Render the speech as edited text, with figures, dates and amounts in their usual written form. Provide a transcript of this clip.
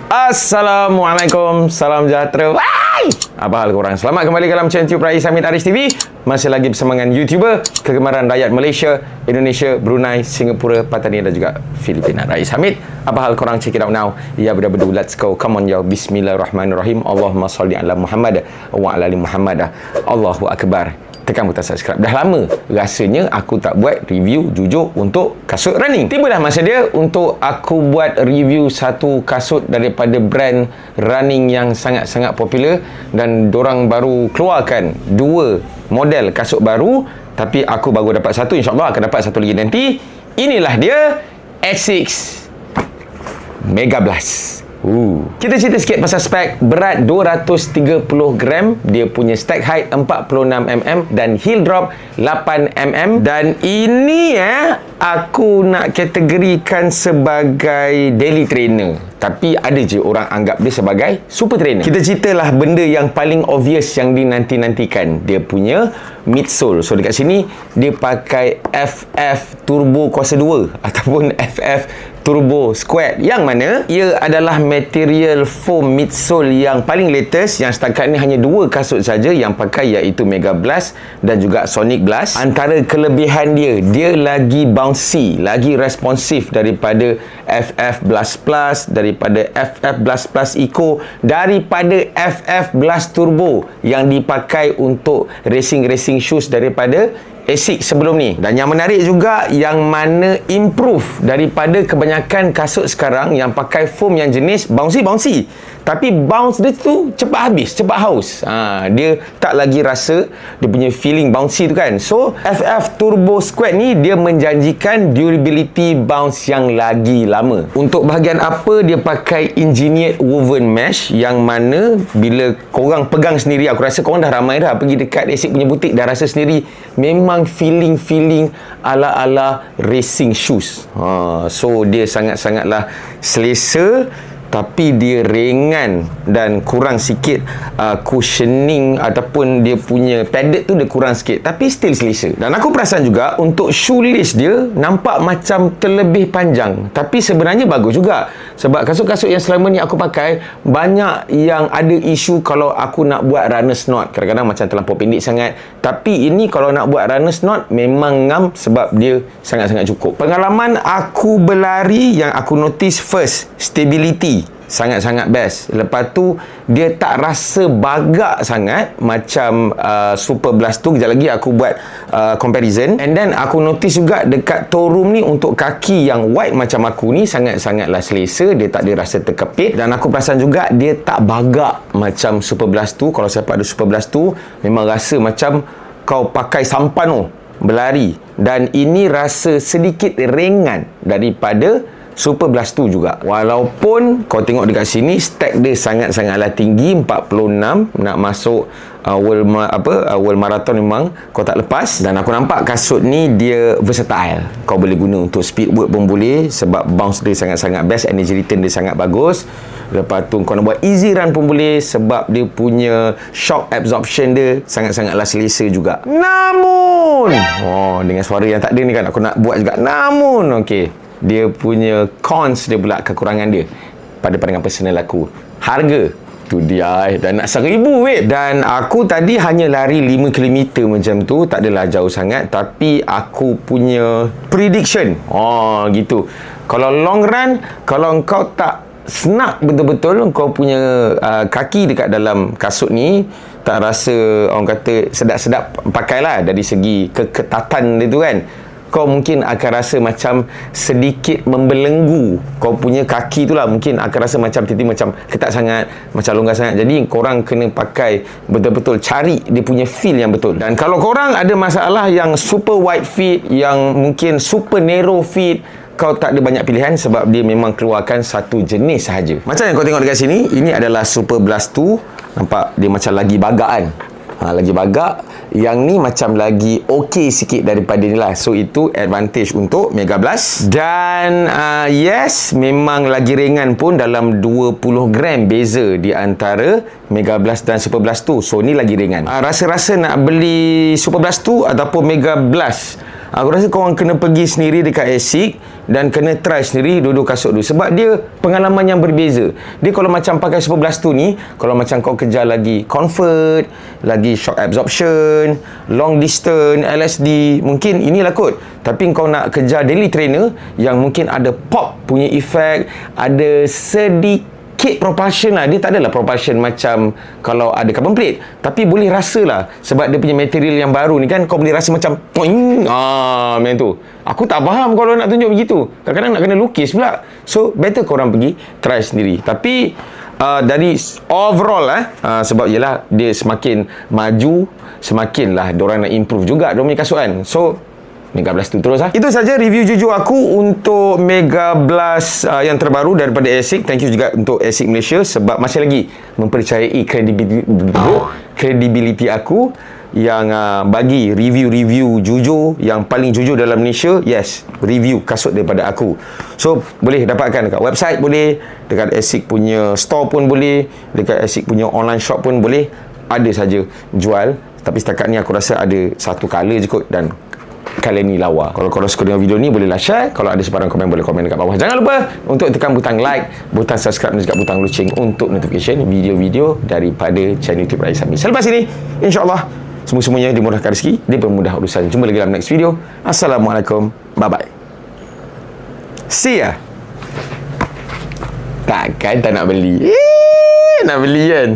Assalamualaikum, salam sejahtera. Apa hal korang? Selamat kembali ke dalam channel YouTube Rais Hamid Aris TV. Masih lagi bersama dengan YouTuber kegemaran rakyat Malaysia, Indonesia, Brunei, Singapura, Patani dan juga Filipina, Rais Hamid. Apa hal korang? Check it out now. Ya, bedu, let's go. Come on, yo. Bismillahirrahmanirrahim. Allahumma salli ala Muhammad wa ala ali Muhammad. Allahu Akbar. Tekan butang subscribe. Dah lama rasanya aku tak buat review jujur untuk kasut running. Tibalah masa dia untuk aku buat review satu kasut daripada brand running yang sangat-sangat popular, dan dorang baru keluarkan dua model kasut baru, tapi aku baru dapat satu. InsyaAllah akan dapat satu lagi nanti. Inilah dia Asics Mega Blast. Kita cerita sikit pasal spek. Berat 230 gram, dia punya stack height 46mm dan heel drop 8mm. Dan ini aku nak kategorikan sebagai daily trainer, tapi ada je orang anggap dia sebagai super trainer. Kita ceritalah benda yang paling obvious yang dinanti-nantikan. Dia punya midsole. So dekat sini dia pakai FF Turbo Kuasa 2 ataupun FF Turbo Squad, yang mana ia adalah material foam midsole yang paling latest, yang setakat ni hanya dua kasut saja yang pakai, iaitu Mega Blast dan juga Sonic Blast. Antara kelebihan dia lagi bouncy, lagi responsif daripada FF Blast Plus, daripada FF Blast Plus Eco, daripada FF Blast Turbo yang dipakai untuk racing shoes daripada Asics sebelum ni. Dan yang menarik juga, yang mana improve daripada kebanyakan kasut sekarang yang pakai foam yang jenis bouncy, tapi bounce dia tu cepat habis, cepat haus. Dia tak lagi rasa dia punya feeling bouncy tu kan. So FF Turbo Squad ni dia menjanjikan durability bounce yang lagi lama. Untuk bahagian apa, dia pakai engineered woven mesh, yang mana bila korang pegang sendiri, aku rasa korang dah ramai dah pergi dekat Asics punya butik, dah rasa sendiri memang feeling ala-ala racing shoes. So dia sangat-sangatlah selesa, tapi dia ringan dan kurang sikit cushioning ataupun dia punya padded tu dia kurang sikit, tapi still selesa. Dan aku perasan juga untuk shoelace dia nampak macam terlebih panjang, tapi sebenarnya bagus juga. Sebab kasut-kasut yang selama ni aku pakai, banyak yang ada isu kalau aku nak buat runners knot, kadang-kadang macam terlampau pendek sangat. Tapi ini kalau nak buat runners knot memang ngam, sebab dia sangat-sangat cukup. Pengalaman aku berlari yang aku notice, first, stability sangat-sangat best. Lepas tu dia tak rasa bagak sangat macam Super Blast tu. Kejap lagi aku buat comparison. And then aku notice juga dekat toe room ni, untuk kaki yang wide macam aku ni, sangat-sangatlah selesa. Dia tak ada rasa terkepit. Dan aku perasan juga dia tak bagak macam Super Blast tu. Kalau siapa ada Super Blast tu, memang rasa macam kau pakai sampan berlari, dan ini rasa sedikit ringan daripada Super Blast 2 juga. Walaupun kau tengok dekat sini stack dia sangat-sangatlah tinggi, 46, nak masuk World Marathon memang kau tak lepas. Dan aku nampak kasut ni dia versatile. Kau boleh guna untuk speed work pun boleh, sebab bounce dia sangat-sangat best, energy return dia sangat bagus. Lepas tu kau nak buat easy run pun boleh, sebab dia punya shock absorption dia sangat-sangatlah selesa juga. Namun, dengan suara yang tak ada ni kan, aku nak buat juga. Namun, okey, dia punya cons dia pula, kekurangan dia pada pandangan personal aku. Harga tu dia dah nak 1,000 weh. Dan aku tadi hanya lari 5 km macam tu, tak adalah jauh sangat, tapi aku punya prediction gitu, kalau long run, kalau kau tak snap betul-betul kau punya kaki dekat dalam kasut ni, tak rasa orang kata sedap-sedap pakailah dari segi keketatan dia tu kan, kau mungkin akan rasa macam sedikit membelenggu. Kau punya kaki tu lah mungkin akan rasa macam titik macam ketat sangat, macam longgar sangat. Jadi korang kena pakai betul-betul, cari dia punya feel yang betul. Dan kalau korang ada masalah yang super wide fit, yang mungkin super narrow fit, kau tak ada banyak pilihan, sebab dia memang keluarkan satu jenis sahaja. Macam yang kau tengok dekat sini, ini adalah Super Blast 2. Nampak dia macam lagi bagak kan, lagi bagak. Yang ni macam lagi okey sikit daripada ni lah. So itu advantage untuk Mega Blast. Dan yes, memang lagi ringan pun, dalam 20 gram beza di antara Mega Blast dan Super Blast 2. So ni lagi ringan. Rasa-rasa nak beli Super Blast 2 ataupun Mega Blast, aku rasa korang kena pergi sendiri dekat ASIC dan kena try sendiri dua-dua kasut tu, sebab dia pengalaman yang berbeza. Dia kalau macam pakai Super Blast 2 ni, kalau macam kau kejar lagi comfort, lagi shock absorption, long distance, LSD, mungkin inilah kot. Tapi kau nak kejar daily trainer yang mungkin ada pop punya efek, ada sedikit propulsion lah. Dia tak adalah propulsion macam kalau ada carbon plate, tapi boleh rasa lah, sebab dia punya material yang baru ni kan, kau boleh rasa macam poing, macam tu. Aku tak faham kalau nak tunjuk begitu, kadang-kadang nak kena lukis pula. So better korang pergi try sendiri. Tapi dari overall sebab yelah dia semakin maju, semakinlah diorang nak improve juga diorang punya kasut kan. So Mega Blast tu terus Itu saja review jujur aku untuk Mega Blast yang terbaru daripada ASIC. Thank you juga untuk ASIC Malaysia sebab masih lagi mempercayai kredibiliti aku yang bagi review-review jujur yang paling jujur dalam Malaysia. Yes, review kasut daripada aku. So boleh dapatkan dekat website, boleh dekat ASIC punya store pun boleh, dekat ASIC punya online shop pun boleh, ada saja jual. Tapi setakat ni aku rasa ada satu colour je kot, dan kali ni lawa. Kalau korang suka dengan video ni, bolehlah share. Kalau ada sebarang komen, boleh komen dekat bawah. Jangan lupa untuk tekan butang like, butang subscribe dan juga butang loceng untuk notification video-video daripada channel YouTube Rais Hamid. Selepas ini, insyaAllah semua-semuanya dimudahkan rezeki, dipermudah urusan. Jumpa lagi dalam next video. Assalamualaikum. Bye-bye. See ya. Takkan tak nak beli? Nak beli kan?